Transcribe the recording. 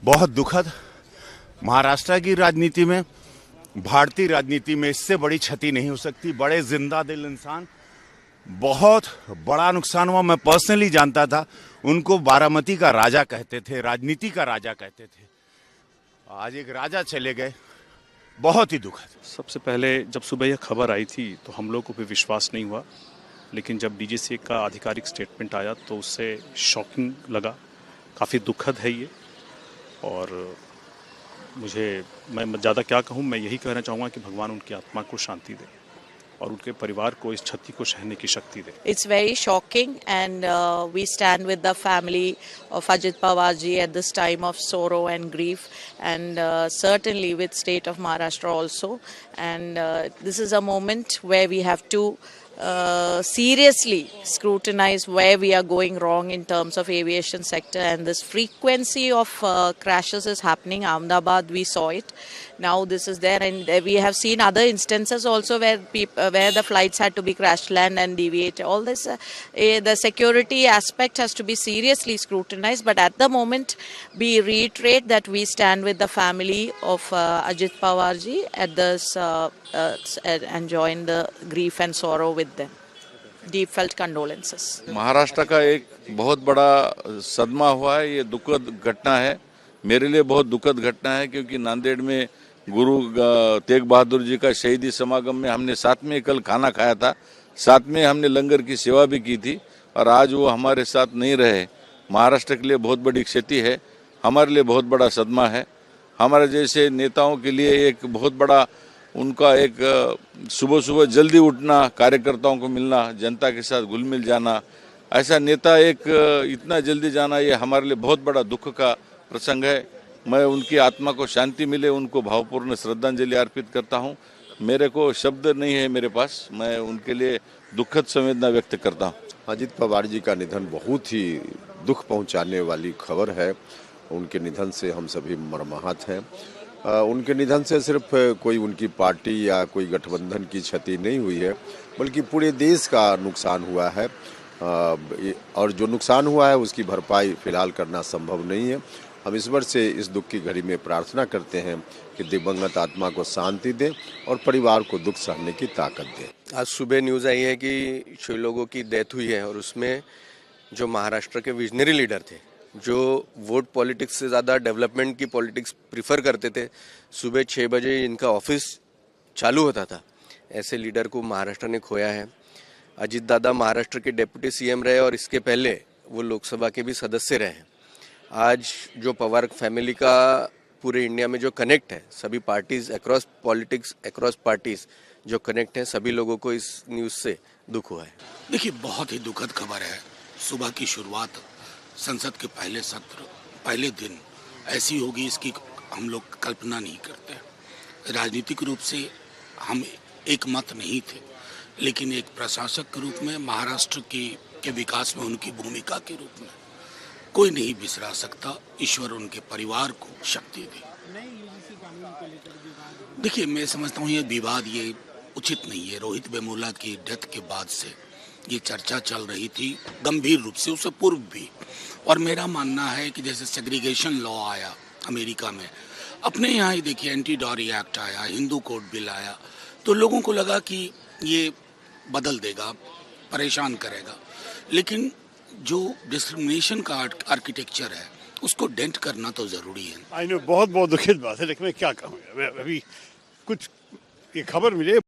बहुत दुखद। महाराष्ट्र की राजनीति में, भारतीय राजनीति में इससे बड़ी क्षति नहीं हो सकती। बड़े जिंदा दिल इंसान, बहुत बड़ा नुकसान हुआ। मैं पर्सनली जानता था, उनको बारामती का राजा कहते थे, राजनीति का राजा कहते थे। आज एक राजा चले गए, बहुत ही दुखद। सबसे पहले जब सुबह यह खबर आई थी तो हम लोग को भी विश्वास नहीं हुआ, लेकिन जब डीजीसीए का आधिकारिक स्टेटमेंट आया तो उससे शॉकिंग लगा। काफ़ी दुखद है ये, और मैं ज़्यादा क्या कहूँ, मैं यही कहना चाहूँगा कि भगवान उनकी आत्मा को शांति दे और उनके परिवार को इस क्षति को सहने की शक्ति दे। It's very shocking, and we stand with the family of Ajit Pawar ji at this time of sorrow and grief, and certainly with state of Maharashtra also. And this is a moment where we have to seriously scrutinize where we are going wrong in terms of aviation sector, and this frequency of crashes is happening. Ahmedabad, we saw it. Now this is there, and we have seen other instances also where the flights had to be crash land and deviate. All this, the security aspect has to be seriously scrutinized. But at the moment, we reiterate that we stand with the family of Ajit Pawar ji at this and join the grief and sorrow with them. Deep felt condolences. Maharashtra का एक बहुत बड़ा सदमा हुआ है। ये दुखद घटना है, मेरे लिए बहुत दुखद घटना है, क्योंकि नांदेड़ में गुरु तेग बहादुर जी का शहीदी समागम में हमने साथ में कल खाना खाया था, साथ में हमने लंगर की सेवा भी की थी, और आज वो हमारे साथ नहीं रहे। महाराष्ट्र के लिए बहुत बड़ी क्षति है, हमारे लिए बहुत बड़ा सदमा है। हमारे जैसे नेताओं के लिए एक बहुत बड़ा उनका एक सुबह सुबह जल्दी उठना, कार्यकर्ताओं को मिलना, जनता के साथ घुल मिल जाना, ऐसा नेता एक इतना जल्दी जाना, ये हमारे लिए बहुत बड़ा दुख का प्रसंग है। मैं उनकी आत्मा को शांति मिले, उनको भावपूर्ण श्रद्धांजलि अर्पित करता हूं। मेरे को शब्द नहीं है मेरे पास, मैं उनके लिए दुखद संवेदना व्यक्त करता हूं। अजित पवार जी का निधन बहुत ही दुख पहुंचाने वाली खबर है। उनके निधन से हम सभी मर्माहत हैं। उनके निधन से सिर्फ कोई उनकी पार्टी या कोई गठबंधन की क्षति नहीं हुई है, बल्कि पूरे देश का नुकसान हुआ है। और जो नुकसान हुआ है उसकी भरपाई फिलहाल करना संभव नहीं है। हम ईश्वर से इस दुख की घड़ी में प्रार्थना करते हैं कि दिवंगत आत्मा को शांति दे और परिवार को दुख सहने की ताकत दे। आज सुबह न्यूज़ आई है कि 6 लोगों की डेथ हुई है, और उसमें जो महाराष्ट्र के विजनरी लीडर थे, जो वोट पॉलिटिक्स से ज़्यादा डेवलपमेंट की पॉलिटिक्स प्रीफर करते थे, सुबह 6 बजे इनका ऑफिस चालू होता था, ऐसे लीडर को महाराष्ट्र ने खोया है। अजित दादा महाराष्ट्र के डिप्टी सीएम रहे, और इसके पहले वो लोकसभा के भी सदस्य रहे हैं। आज जो पवार फैमिली का पूरे इंडिया में जो कनेक्ट है, सभी parties across politics, across parties जो कनेक्ट है, सभी लोगों को इस न्यूज़ से दुख हुआ है। देखिए, बहुत ही दुखद खबर है। सुबह की शुरुआत संसद के पहले सत्र, पहले दिन ऐसी होगी, इसकी हम लोग कल्पना नहीं करते। राजनीतिक रूप से हम एक मत नहीं थे, लेकिन एक प्रशासक के रूप में, महाराष्ट्र के विकास में उनकी भूमिका के रूप में कोई नहीं बिसरा सकता। ईश्वर उनके परिवार को शक्ति दे। देखिए, मैं समझता हूँ ये विवाद ये उचित नहीं है। रोहित वेमुला की डेथ के बाद से ये चर्चा चल रही थी गंभीर रूप से, उससे पूर्व भी। और मेरा मानना है कि जैसे सेग्रीगेशन लॉ आया अमेरिका में, अपने यहाँ ही देखिए एंटी डॉरी एक्ट आया, हिंदू कोड बिल आया, तो लोगों को लगा कि ये बदल देगा, परेशान करेगा। लेकिन जो डिस्क्रिमिनेशन का आर्किटेक्चर है, उसको डेंट करना तो जरूरी है। आई नो, बहुत बहुत दुखद बात है, लेकिन मैं क्या कहूँ, अभी कुछ ये खबर मिले